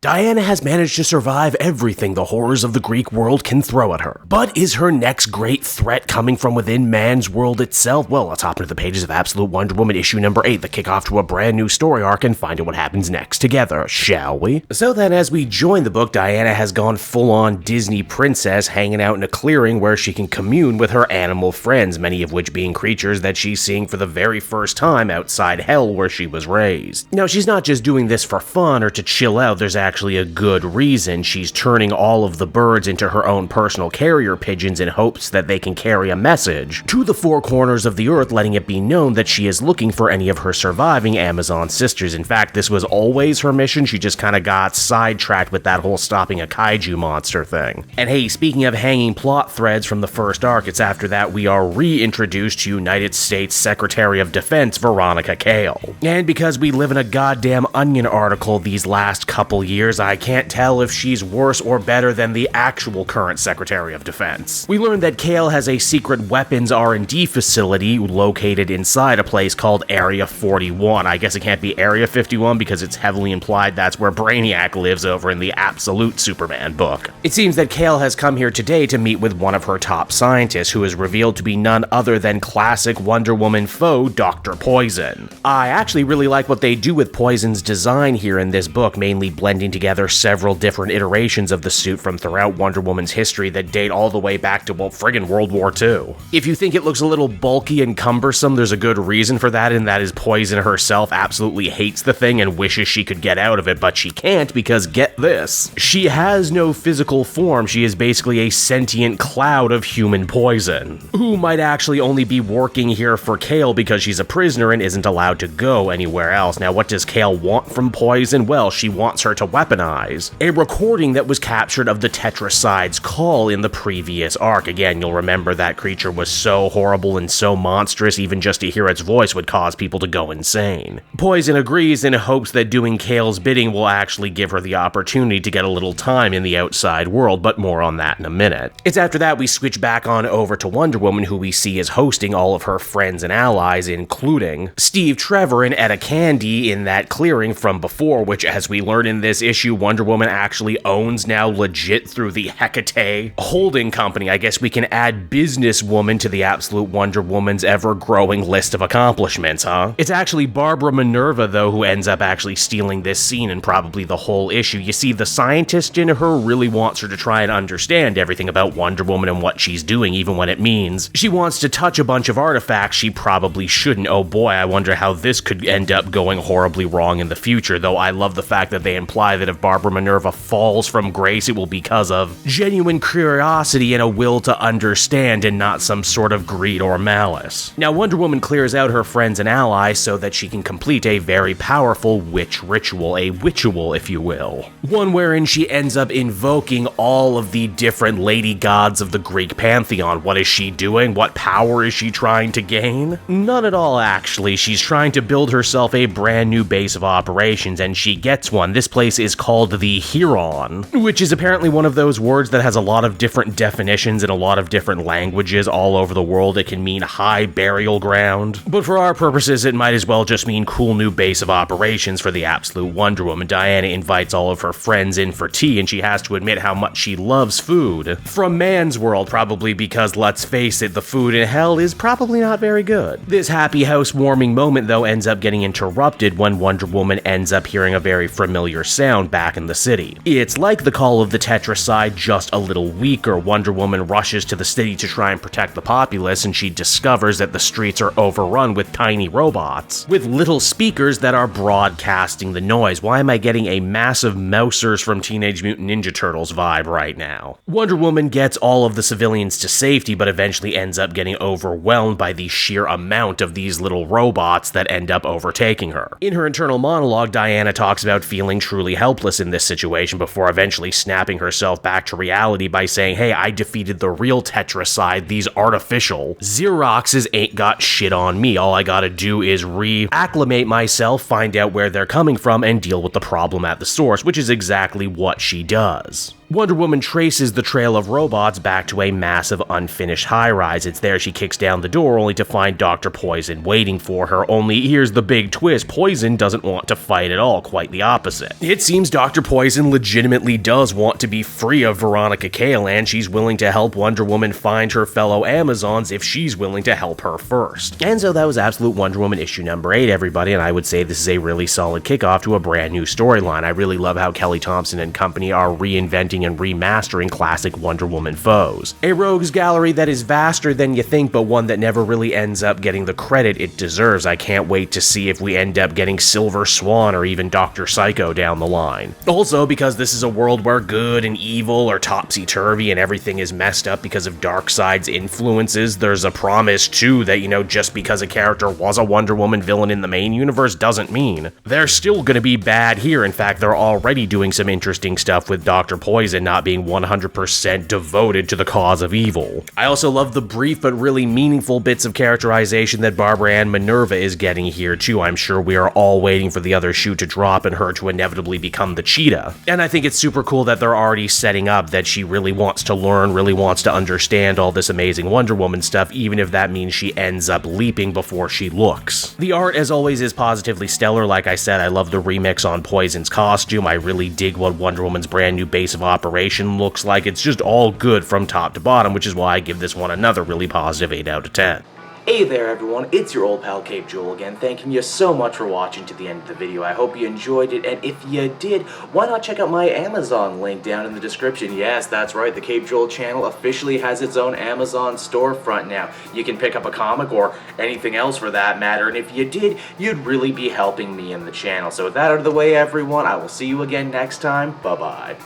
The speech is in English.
Diana has managed to survive everything the horrors of the Greek world can throw at her. But is her next great threat coming from within man's world itself? Well, let's hop into the pages of Absolute Wonder Woman issue number 8, the kickoff to a brand new story arc, and find out what happens next together, shall we? So then, as we join the book, Diana has gone full-on Disney princess, hanging out in a clearing where she can commune with her animal friends, many of which being creatures that she's seeing for the very first time outside hell where she was raised. Now, she's not just doing this for fun or to chill out, there's actually a good reason. She's turning all of the birds into her own personal carrier pigeons in hopes that they can carry a message to the four corners of the earth, letting it be known that she is looking for any of her surviving Amazon sisters. In fact, this was always her mission, she just kind of got sidetracked with that whole stopping a kaiju monster thing. And hey, speaking of hanging plot threads from the first arc, it's after that we are reintroduced to United States Secretary of Defense Veronica Cale. And because we live in a goddamn Onion article these last couple years, I can't tell if she's worse or better than the actual current Secretary of Defense. We learned that Cale has a secret weapons R&D facility located inside a place called Area 41. I guess it can't be Area 51 because it's heavily implied that's where Brainiac lives over in the Absolute Superman book. It seems that Cale has come here today to meet with one of her top scientists, who is revealed to be none other than classic Wonder Woman foe, Dr. Poison. I actually really like what they do with Poison's design here in this book, mainly blending together several different iterations of the suit from throughout Wonder Woman's history that date all the way back to, well, friggin' World War II. If you think it looks a little bulky and cumbersome, there's a good reason for that, and that is Poison herself absolutely hates the thing and wishes she could get out of it, but she can't because, get this, she has no physical form. She is basically a sentient cloud of human poison, who might actually only be working here for Cale because she's a prisoner and isn't allowed to go anywhere else. Now, what does Cale want from Poison? Well, she wants her to weaponize a recording that was captured of the Tetracide call in the previous arc. Again, you'll remember that creature was so horrible and so monstrous, even just to hear its voice would cause people to go insane. Poison agrees in hopes that doing Cale's bidding will actually give her the opportunity to get a little time in the outside world, but more on that in a minute. It's after that we switch back on over to Wonder Woman, who we see is hosting all of her friends and allies, including Steve Trevor and Etta Candy in that clearing from before, which, as we learn in this issue, Wonder Woman actually owns now legit through the Hecate holding company. I guess we can add businesswoman to the Absolute Wonder Woman's ever-growing list of accomplishments, huh? It's actually Barbara Minerva, though, who ends up actually stealing this scene and probably the whole issue. You see, the scientist in her really wants her to try and understand everything about Wonder Woman and what she's doing, even when it means she wants to touch a bunch of artifacts she probably shouldn't. Oh boy, I wonder how this could end up going horribly wrong in the future, though I love the fact that they imply that if Barbara Minerva falls from grace, it will be because of genuine curiosity and a will to understand and not some sort of greed or malice. Now, Wonder Woman clears out her friends and allies so that she can complete a very powerful witch ritual, a witchual if you will. One wherein she ends up invoking all of the different lady gods of the Greek pantheon. What is she doing? What power is she trying to gain? None at all, actually. She's trying to build herself a brand new base of operations, and she gets one. This place is called the Hiron, which is apparently one of those words that has a lot of different definitions in a lot of different languages all over the world. It can mean high burial ground, but for our purposes it might as well just mean cool new base of operations for the Absolute Wonder Woman. Diana invites all of her friends in for tea, and she has to admit how much she loves food from man's world, probably because, let's face it, the food in hell is probably not very good. This happy housewarming moment, though, ends up getting interrupted when Wonder Woman ends up hearing a very familiar sound back in the city. It's like the call of the Tetracide, just a little weaker. Wonder Woman rushes to the city to try and protect the populace, and she discovers that the streets are overrun with tiny robots with little speakers that are broadcasting the noise. Why am I getting a massive Mousers from Teenage Mutant Ninja Turtles vibe right now? Wonder Woman gets all of the civilians to safety, but eventually ends up getting overwhelmed by the sheer amount of these little robots that end up overtaking her. In her internal monologue, Diana talks about feeling truly helpless in this situation before eventually snapping herself back to reality by saying, hey, I defeated the real Tetracide, these artificial Xeroxes ain't got shit on me. All I gotta do is reacclimate myself, find out where they're coming from, and deal with the problem at the source, which is exactly what she does. Wonder Woman traces the trail of robots back to a massive unfinished high-rise. It's there she kicks down the door only to find Dr. Poison waiting for her, only here's the big twist, Poison doesn't want to fight at all, quite the opposite. It's seems Dr. Poison legitimately does want to be free of Veronica Cale, and she's willing to help Wonder Woman find her fellow Amazons if she's willing to help her first. And so that was Absolute Wonder Woman issue number 8, everybody, and I would say this is a really solid kickoff to a brand new storyline. I really love how Kelly Thompson and company are reinventing and remastering classic Wonder Woman foes. A rogues gallery that is vaster than you think, but one that never really ends up getting the credit it deserves. I can't wait to see if we end up getting Silver Swan or even Dr. Psycho down the line. Also, because this is a world where good and evil are topsy-turvy and everything is messed up because of Darkseid's influences, there's a promise too that, just because a character was a Wonder Woman villain in the main universe doesn't mean they're still gonna be bad here. In fact, they're already doing some interesting stuff with Dr. Poison not being 100% devoted to the cause of evil. I also love the brief but really meaningful bits of characterization that Barbara Ann Minerva is getting here too. I'm sure we are all waiting for the other shoe to drop and her to inevitably become the Cheetah. And I think it's super cool that they're already setting up that she really wants to learn, really wants to understand all this amazing Wonder Woman stuff, even if that means she ends up leaping before she looks. The art, as always, is positively stellar. Like I said, I love the remix on Poison's costume. I really dig what Wonder Woman's brand new base of operation looks like. It's just all good from top to bottom, which is why I give this one another really positive 8 out of 10. Hey there everyone, it's your old pal Cape Joel again, thanking you so much for watching to the end of the video. I hope you enjoyed it, and if you did, why not check out my Amazon link down in the description. Yes, that's right, the Cape Joel channel officially has its own Amazon storefront now. You can pick up a comic or anything else for that matter, and if you did, you'd really be helping me in the channel. So with that out of the way everyone, I will see you again next time. Bye-bye.